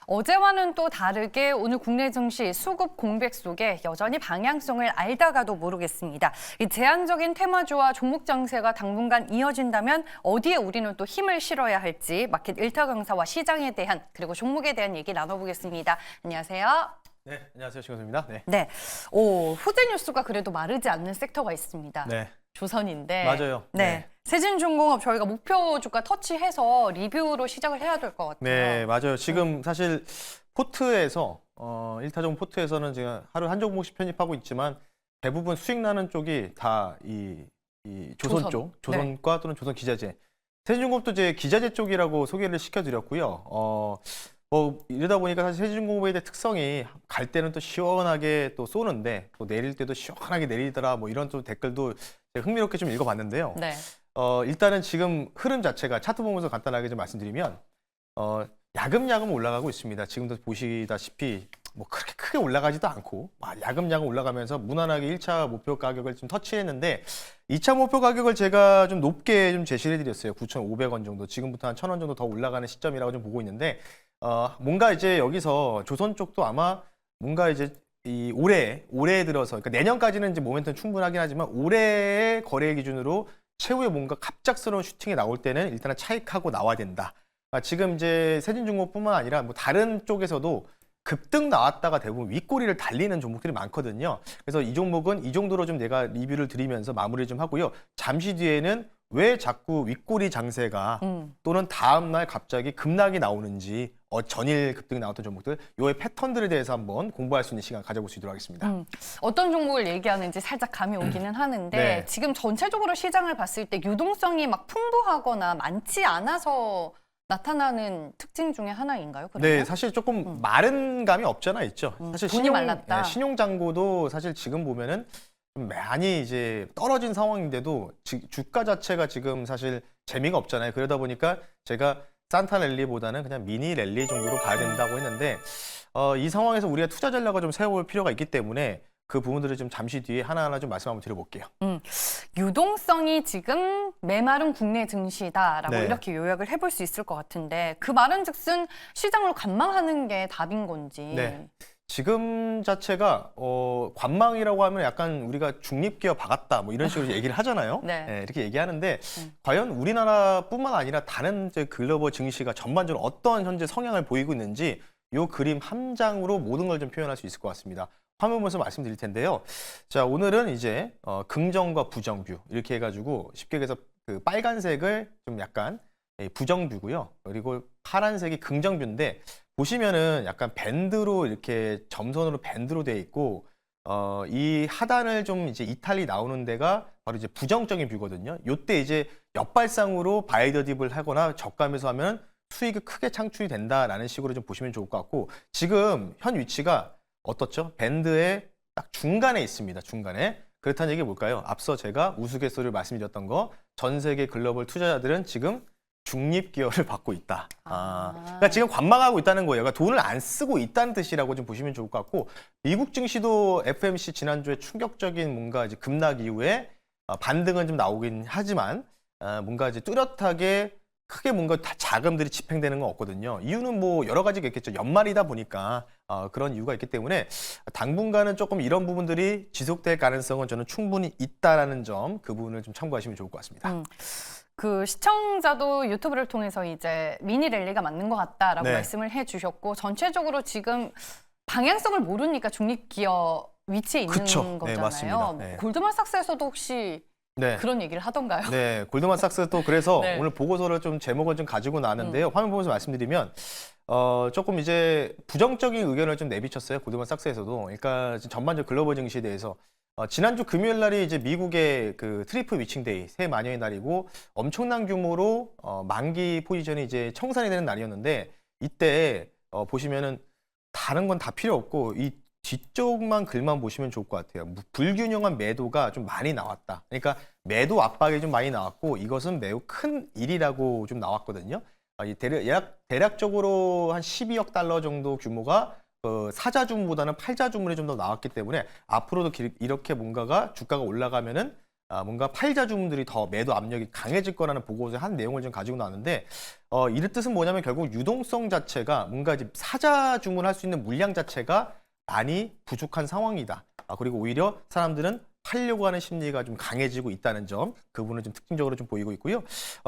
어제와는 또 다르게 오늘 국내 증시 수급 공백 속에 여전히 방향성을 알다가도 모르겠습니다. 이 제한적인 테마주와 종목 장세가 당분간 이어진다면 어디에 우리는 또 힘을 실어야 할지 마켓 일타 강사와 시장에 대한 그리고 종목에 대한 얘기 나눠보겠습니다. 안녕하세요. 네, 안녕하세요. 신건수입니다. 네. 호재 뉴스가 그래도 마르지 않는 섹터가 있습니다. 네. 조선인데. 맞아요. 네. 세진중공업 저희가 목표 주가 터치해서 리뷰로 시작을 해야 될 것 같아요. 네, 맞아요. 지금 사실 포트에서 일타종 포트에서는 제가 하루 한 종목씩 편입하고 있지만 대부분 수익 나는 쪽이 다 이 조선 쪽, 조선과 또는 조선 기자재. 세진중공업도 이제 기자재 쪽이라고 소개를 시켜드렸고요. 이러다 보니까 사실 세진중공업에 대한 특성이 갈 때는 또 시원하게 또 쏘는데 또 내릴 때도 시원하게 내리더라 뭐 이런 좀 댓글도 제가 흥미롭게 좀 읽어봤는데요. 네. 일단은 지금 흐름 자체가 차트 보면서 간단하게 좀 말씀드리면 야금야금 올라가고 있습니다. 지금도 보시다시피 뭐 그렇게 크게 올라가지도 않고 야금야금 올라가면서 무난하게 1차 목표 가격을 좀 터치했는데 2차 목표 가격을 제가 좀 높게 좀 제시를 해드렸어요. 9,500원 정도. 지금부터 한 1,000원 정도 더 올라가는 시점이라고 좀 보고 있는데 뭔가 이제 여기서 조선 쪽도 아마 뭔가 이제 이 올해 들어서 그러니까 내년까지는 이제 모멘텀 충분하긴 하지만 올해의 거래 기준으로 최후에 뭔가 갑작스러운 슈팅이 나올 때는 일단은 차익하고 나와야 된다. 지금 이제 세진중공업뿐만 아니라 뭐 다른 쪽에서도 급등 나왔다가 대부분 윗꼬리를 달리는 종목들이 많거든요. 그래서 이 종목은 이 정도로 좀 내가 리뷰를 드리면서 마무리 좀 하고요. 잠시 뒤에는 왜 자꾸 윗꼬리 장세가 또는 다음날 갑자기 급락이 나오는지 전일 급등이 나왔던 종목들 요의 패턴들에 대해서 한번 공부할 수 있는 시간 가져볼 수 있도록 하겠습니다. 어떤 종목을 얘기하는지 살짝 감이 오기는 하는데 네. 지금 전체적으로 시장을 봤을 때 유동성이 막 풍부하거나 많지 않아서 나타나는 특징 중에 하나인가요? 그러면? 네, 사실 조금 마른 감이 없잖아 있죠. 사실 돈이 말랐다. 신용잔고도 사실 지금 보면은 좀 많이 이제 떨어진 상황인데도 주가 자체가 지금 사실 재미가 없잖아요. 그러다 보니까 제가 산타 랠리보다는 그냥 미니 랠리 정도로 봐야 된다고 했는데 이 상황에서 우리가 투자 전략을 좀 세워볼 필요가 있기 때문에 그 부분들을 좀 잠시 뒤에 하나하나 좀 말씀 한번 드려볼게요. 유동성이 지금 메마른 국내 증시다라고 네. 이렇게 요약을 해볼 수 있을 것 같은데 그 말은즉슨 시장을 관망하는 게 답인 건지. 네. 지금 자체가 관망이라고 하면 약간 우리가 중립기업 박았다 뭐 이런 식으로 얘기를 하잖아요. 네. 네, 이렇게 얘기하는데 과연 우리나라뿐만 아니라 다른 이제 글로벌 증시가 전반적으로 어떤 현재 성향을 보이고 있는지 이 그림 한 장으로 모든 걸 좀 표현할 수 있을 것 같습니다. 화면 보면서 말씀드릴 텐데요. 자, 오늘은 이제 긍정과 부정 뷰 이렇게 해가지고 쉽게 해서 그 빨간색을 좀 약간 부정 뷰고요. 그리고 파란색이 긍정 뷰인데 보시면은 약간 밴드로 이렇게 점선으로 밴드로 되어 있고 이 하단을 좀 이제 이탈이 나오는 데가 바로 이제 부정적인 뷰거든요. 요때 이제 역발상으로 바이더 딥을 하거나 저가면서 하면 수익이 크게 창출이 된다라는 식으로 좀 보시면 좋을 것 같고 지금 현 위치가 어떻죠? 밴드의 딱 중간에 있습니다. 중간에. 그렇다는 얘기 뭘까요? 앞서 제가 우스갯소리를 말씀드렸던 거 전 세계 글로벌 투자자들은 지금 중립기여를 받고 있다. 그러니까 지금 관망하고 있다는 거예요. 그러니까 돈을 안 쓰고 있다는 뜻이라고 좀 보시면 좋을 것 같고 미국 증시도 FMC 지난주에 충격적인 뭔가 이제 급락 이후에 반등은 좀 나오긴 하지만 뭔가 이제 뚜렷하게 크게 뭔가 다 자금들이 집행되는 건 없거든요. 이유는 뭐 여러 가지가 있겠죠. 연말이다 보니까 그런 이유가 있기 때문에 당분간은 조금 이런 부분들이 지속될 가능성은 저는 충분히 있다라는 점 그 부분을 좀 참고하시면 좋을 것 같습니다. 그 시청자도 유튜브를 통해서 이제 미니 랠리가 맞는 것 같다라고 네. 말씀을 해주셨고 전체적으로 지금 방향성을 모르니까 중립기업 위치에 있는 그쵸. 네, 거잖아요. 맞습니다. 네. 골드만삭스에서도 혹시 네. 그런 얘기를 하던가요? 네, 골드만삭스 또 그래서 네. 오늘 보고서를 좀 제목을 좀 가지고 나왔는데요. 화면 보면서 말씀드리면 조금 이제 부정적인 의견을 좀 내비쳤어요. 골드만삭스에서도. 그러니까 전반적 글로벌 증시에 대해서 지난주 금요일 날이 이제 미국의 그 트리플 위칭데이 새 마녀의 날이고 엄청난 규모로 만기 포지션이 이제 청산이 되는 날이었는데 이때 보시면은 다른 건 다 필요 없고 이 뒤쪽만 글만 보시면 좋을 것 같아요. 불균형한 매도가 좀 많이 나왔다. 그러니까 매도 압박이 좀 많이 나왔고 이것은 매우 큰 일이라고 좀 나왔거든요. 대략적으로 한 12억 달러 정도 규모가 사자주보다는 팔자주물이 좀 더 나왔기 때문에 앞으로도 이렇게 뭔가가 주가가 올라가면은 뭔가 팔자 주문들이 더 매도 압력이 강해질 거라는 보고서의 한 내용을 좀 가지고 나왔는데 이를 뜻은 뭐냐면 결국 유동성 자체가 뭔가 이제 사자 주문할 수 있는 물량 자체가 많이 부족한 상황이다. 그리고 오히려 사람들은 팔려고 하는 심리가 좀 강해지고 있다는 점, 그 부분은 좀 특징적으로 좀 보이고 있고요.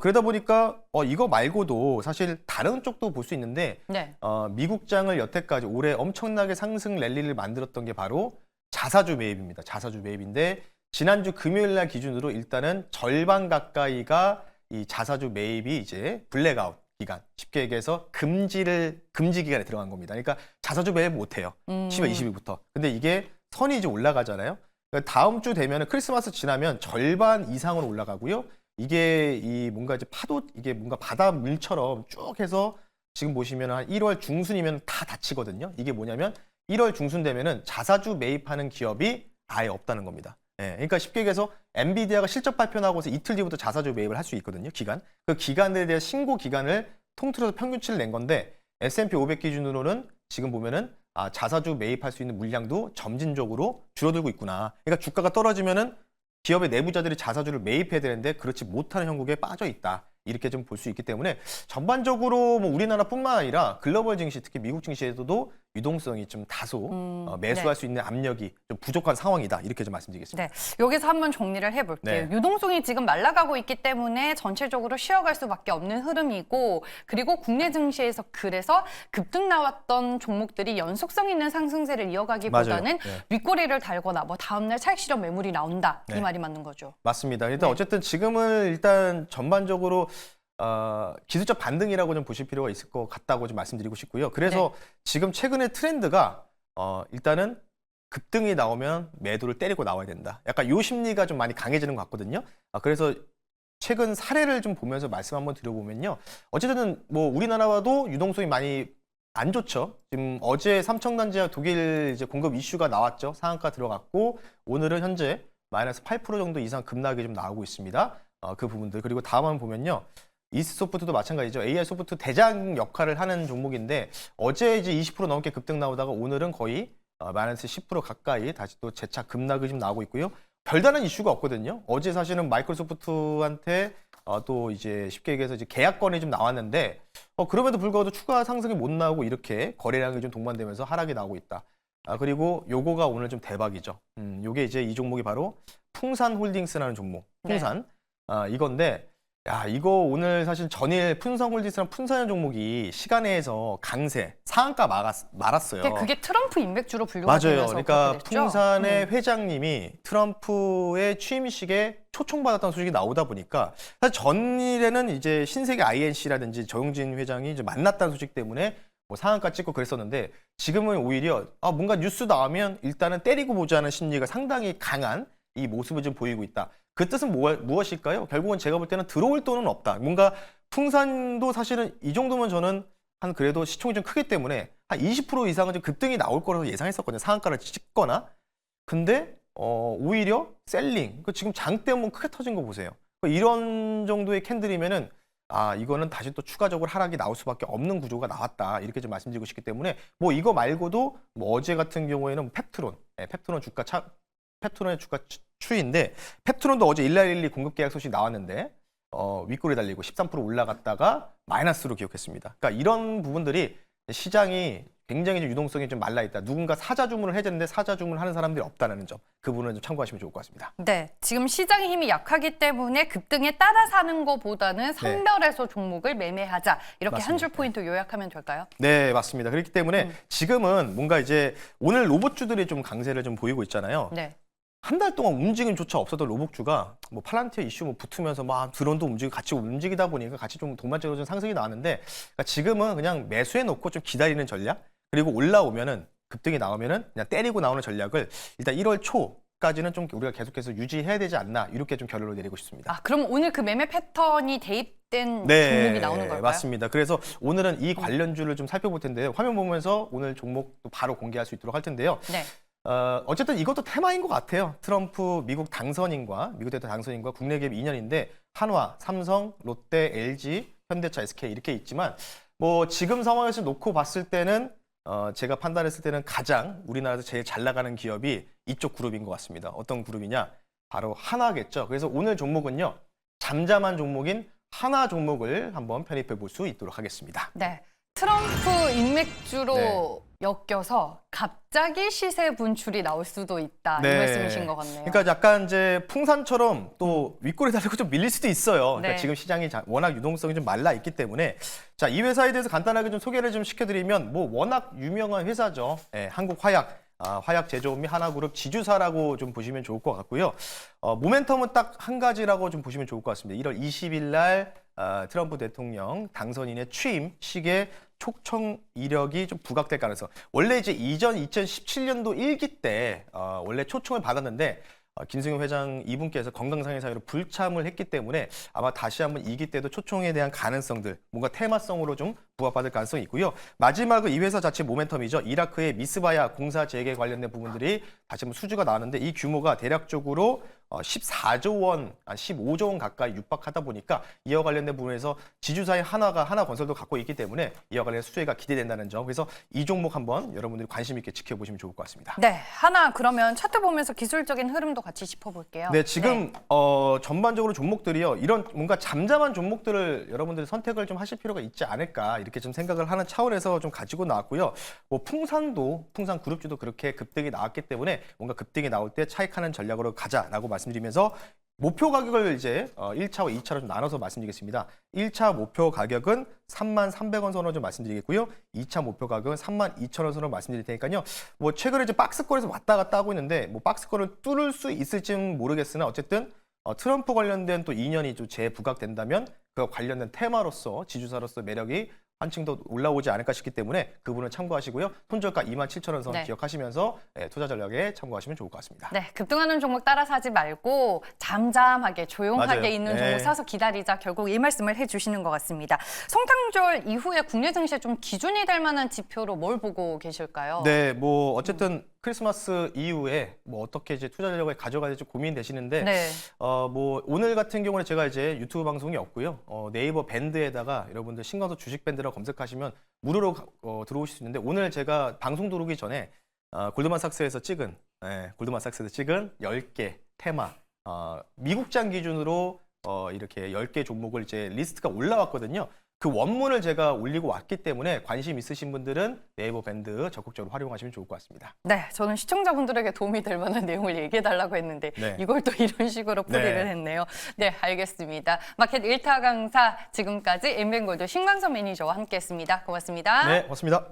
그러다 보니까 이거 말고도 사실 다른 쪽도 볼 수 있는데 네. 미국장을 여태까지 올해 엄청나게 상승 랠리를 만들었던 게 바로 자사주 매입입니다. 자사주 매입인데 지난주 금요일 날 기준으로 일단은 절반 가까이가 이 자사주 매입이 이제 블랙아웃 기간, 쉽게 얘기해서 금지 기간에 들어간 겁니다. 그러니까 자사주 매입 못 해요. 10월 20일부터. 근데 이게 선이 이제 올라가잖아요. 그러니까 다음 주 되면은 크리스마스 지나면 절반 이상으로 올라가고요. 이게 이 뭔가 이제 파도 이게 뭔가 바닷물처럼 쭉 해서 지금 보시면 한 1월 중순이면 다 닫히거든요. 이게 뭐냐면 1월 중순 되면은 자사주 매입하는 기업이 아예 없다는 겁니다. 예, 그러니까 쉽게 얘기해서 엔비디아가 실적 발표 나고서 이틀 뒤부터 자사주 매입을 할 수 있거든요. 기간. 그 기간에 대한 신고 기간을 통틀어서 평균치를 낸 건데 S&P 500 기준으로는 지금 보면은 자사주 매입할 수 있는 물량도 점진적으로 줄어들고 있구나. 그러니까 주가가 떨어지면은 기업의 내부자들이 자사주를 매입해야 되는데 그렇지 못하는 형국에 빠져 있다. 이렇게 좀 볼 수 있기 때문에 전반적으로 뭐 우리나라뿐만 아니라 글로벌 증시, 특히 미국 증시에서도 유동성이 좀 다소 매수할 수 있는 압력이 좀 부족한 상황이다. 이렇게 좀 말씀드리겠습니다. 네, 여기서 한번 정리를 해볼게요. 네. 유동성이 지금 말라가고 있기 때문에 전체적으로 쉬어갈 수밖에 없는 흐름이고, 그리고 국내 증시에서 그래서 급등 나왔던 종목들이 연속성 있는 상승세를 이어가기보다는 맞아요. 네. 윗꼬리를 달거나 뭐 다음날 차익 실현 매물이 나온다. 이 네. 말이 맞는 거죠. 맞습니다. 일단 네. 어쨌든 지금은 일단 전반적으로 기술적 반등이라고 좀 보실 필요가 있을 것 같다고 좀 말씀드리고 싶고요. 그래서 지금 최근의 트렌드가 일단은 급등이 나오면 매도를 때리고 나와야 된다. 약간 요 심리가 좀 많이 강해지는 것 같거든요. 그래서 최근 사례를 좀 보면서 말씀 한번 드려보면요. 어쨌든 뭐 우리나라와도 유동성이 많이 안 좋죠. 지금 어제 삼성전자 독일 이제 공급 이슈가 나왔죠. 상한가 들어갔고 오늘은 현재 마이너스 8% 정도 이상 급락이 좀 나오고 있습니다. 그 부분들. 그리고 다음 한번 보면요. 이스소프트도 마찬가지죠. AI 소프트 대장 역할을 하는 종목인데 어제 이제 20% 넘게 급등 나오다가 오늘은 거의 마이너스 10% 가까이 다시 또 재차 급락이 좀 나오고 있고요. 별다른 이슈가 없거든요. 어제 사실은 마이크로소프트한테 또 이제 쉽게 얘기해서 이제 계약건이 좀 나왔는데 그럼에도 불구하고 추가 상승이 못 나오고 이렇게 거래량이 좀 동반되면서 하락이 나오고 있다. 그리고 요거가 오늘 좀 대박이죠. 요게 이제 이 종목이 바로 풍산홀딩스라는 종목. 풍산. 이건데 야, 이거 오늘 사실 전일 풍산홀딩스랑 풍산 종목이 시간에서 강세, 상한가 말았어요. 그게 트럼프 인맥주로 분류가 맞아요. 되면서 그러니까 그렇게 됐죠? 풍산의 회장님이 트럼프의 취임식에 초청받았다는 소식이 나오다 보니까 사실 전일에는 이제 신세계 INC라든지 정용진 회장이 이제 만났다는 소식 때문에 뭐 상한가 찍고 그랬었는데 지금은 오히려 뭔가 뉴스 나오면 일단은 때리고 보자는 심리가 상당히 강한 이 모습을 좀 보이고 있다. 그 뜻은 무엇일까요? 결국은 제가 볼 때는 들어올 돈은 없다. 뭔가 풍산도 사실은 이 정도면 저는 한 그래도 시총이 좀 크기 때문에 한 20% 이상은 좀 급등이 나올 거라고 예상했었거든요. 상한가를 찍거나. 근데 오히려 셀링. 지금 장 때문에 크게 터진 거 보세요. 이런 정도의 캔들이면은 이거는 다시 또 추가적으로 하락이 나올 수밖에 없는 구조가 나왔다. 이렇게 좀 말씀드리고 싶기 때문에 뭐 이거 말고도 뭐 어제 같은 경우에는 펩트론, 펩트론의 주가 추이인데 펩트론도 어제 1날112 공급 계약 소식 나왔는데 윗골이 달리고 13% 올라갔다가 마이너스로 기록했습니다. 그러니까 이런 부분들이 시장이 굉장히 좀 유동성이 좀 말라 있다. 누군가 사자 주문을 해야 되는데 사자 주문을 하는 사람들이 없다는 점. 그 부분은 좀 참고하시면 좋을 것 같습니다. 네, 지금 시장의 힘이 약하기 때문에 급등에 따라 사는 것보다는 선별해서 종목을 매매하자. 이렇게 한 줄 맞습니다. 포인트 요약하면 될까요? 네, 맞습니다. 그렇기 때문에 지금은 뭔가 이제 오늘 로봇주들이 좀 강세를 좀 보이고 있잖아요. 네. 한 달 동안 움직임조차 없었던 로봇주가 뭐 팔란티어 이슈 뭐 붙으면서 막 드론도 움직이고 같이 움직이다 보니까 같이 좀 동반적으로 좀 상승이 나왔는데 그러니까 지금은 그냥 매수해 놓고 좀 기다리는 전략 그리고 올라오면은 급등이 나오면은 그냥 때리고 나오는 전략을 일단 1월 초까지는 좀 우리가 계속해서 유지해야 되지 않나 이렇게 좀 결론을 내리고 싶습니다. 그럼 오늘 그 매매 패턴이 대입된 종목이 나오는 걸까요? 맞습니다. 그래서 오늘은 이 관련주를 좀 살펴볼 텐데요. 화면 보면서 오늘 종목도 바로 공개할 수 있도록 할 텐데요. 네. 어쨌든 이것도 테마인 것 같아요. 트럼프 미국 대통령 당선인과 국내 기업 인연인데 한화, 삼성, 롯데, LG, 현대차, SK 이렇게 있지만 뭐 지금 상황에서 놓고 봤을 때는 제가 판단했을 때는 가장 우리나라에서 제일 잘 나가는 기업이 이쪽 그룹인 것 같습니다. 어떤 그룹이냐? 바로 하나겠죠. 그래서 오늘 종목은요. 잠잠한 종목인 하나 종목을 한번 편입해 볼 수 있도록 하겠습니다. 네. 트럼프 인맥주로 네. 엮여서 갑자기 시세 분출이 나올 수도 있다. 네. 이 말씀이신 것 같네요. 그러니까 약간 이제 풍산처럼 또 윗골이 달리고 좀 밀릴 수도 있어요. 그러니까 네. 지금 시장이 워낙 유동성이 좀 말라 있기 때문에 자, 이 회사에 대해서 간단하게 좀 소개를 좀 시켜드리면 뭐 워낙 유명한 회사죠. 예, 한국화약. 화약 제조업 및 하나그룹 지주사라고 좀 보시면 좋을 것 같고요. 모멘텀은 딱 한 가지라고 좀 보시면 좋을 것 같습니다. 1월 20일 날 트럼프 대통령 당선인의 취임식에 촉청 이력이 좀 부각될 가능성. 원래 이제 이전 2017년도 1기 때 원래 초청을 받았는데 김승용 회장 이분께서 건강상의 사유로 불참을 했기 때문에 아마 다시 한번 2기 때도 초청에 대한 가능성들, 뭔가 테마성으로 좀 부각받을 가능성이 있고요. 마지막은 이 회사 자체 모멘텀이죠. 이라크의 미스바야 공사 재개 관련된 부분들이 다시 한번 수주가 나왔는데 이 규모가 대략적으로 14조 원, 15조 원 가까이 육박하다 보니까 이와 관련된 부분에서 지주사의 하나건설도 갖고 있기 때문에 이와 관련 수혜가 기대된다는 점. 그래서 이 종목 한번 여러분들이 관심 있게 지켜보시면 좋을 것 같습니다. 네, 하나 그러면 차트 보면서 기술적인 흐름도 같이 짚어볼게요. 네, 지금 전반적으로 종목들이요. 이런 뭔가 잠잠한 종목들을 여러분들이 선택을 좀 하실 필요가 있지 않을까 이렇게 좀 생각을 하는 차원에서 좀 가지고 나왔고요. 뭐 풍산 그룹주도 그렇게 급등이 나왔기 때문에 뭔가 급등이 나올 때 차익하는 전략으로 가자라고 말씀드리면서 목표 가격을 이제 1차와 2차로 좀 나눠서 말씀드리겠습니다. 1차 목표 가격은 33,300원 선으로 좀 말씀드리겠고요. 2차 목표 가격은 32,000원 선으로 말씀드릴 테니까요. 뭐 최근에 이제 박스권에서 왔다 갔다 하고 있는데 뭐 박스권을 뚫을 수 있을지는 모르겠으나 어쨌든 트럼프 관련된 또 인연이 좀 재부각된다면 그 관련된 테마로서 지주사로서 매력이 한층 더 올라오지 않을까 싶기 때문에 그 부분을 참고하시고요. 손절가 27,000원 선 네. 기억하시면서 투자 전략에 참고하시면 좋을 것 같습니다. 네, 급등하는 종목 따라 사지 말고 잠잠하게 조용하게 맞아요. 있는 네. 종목 사서 기다리자. 결국 이 말씀을 해주시는 것 같습니다. 성탄절 이후에 국내 증시에 좀 기준이 될 만한 지표로 뭘 보고 계실까요? 네, 뭐 어쨌든 크리스마스 이후에 뭐 어떻게 이제 투자 전략을 가져가야 될지 고민되시는데 네. 뭐 오늘 같은 경우는 제가 이제 유튜브 방송이 없고요. 네이버 밴드에다가 여러분들 신광서 주식 밴드라고 검색하시면 무료로 들어오실 수 있는데 오늘 제가 방송 들어오기 전에 골드만삭스에서 찍은 10개 테마 미국장 기준으로 이렇게 10개 종목을 이제 리스트가 올라왔거든요. 그 원문을 제가 올리고 왔기 때문에 관심 있으신 분들은 네이버 밴드 적극적으로 활용하시면 좋을 것 같습니다. 네, 저는 시청자분들에게 도움이 될 만한 내용을 얘기해달라고 했는데 네. 이걸 또 이런 식으로 풀이를 네. 했네요. 네, 알겠습니다. 마켓 1타 강사 지금까지 엠뱅골드 신광서 매니저와 함께했습니다. 고맙습니다. 네, 고맙습니다.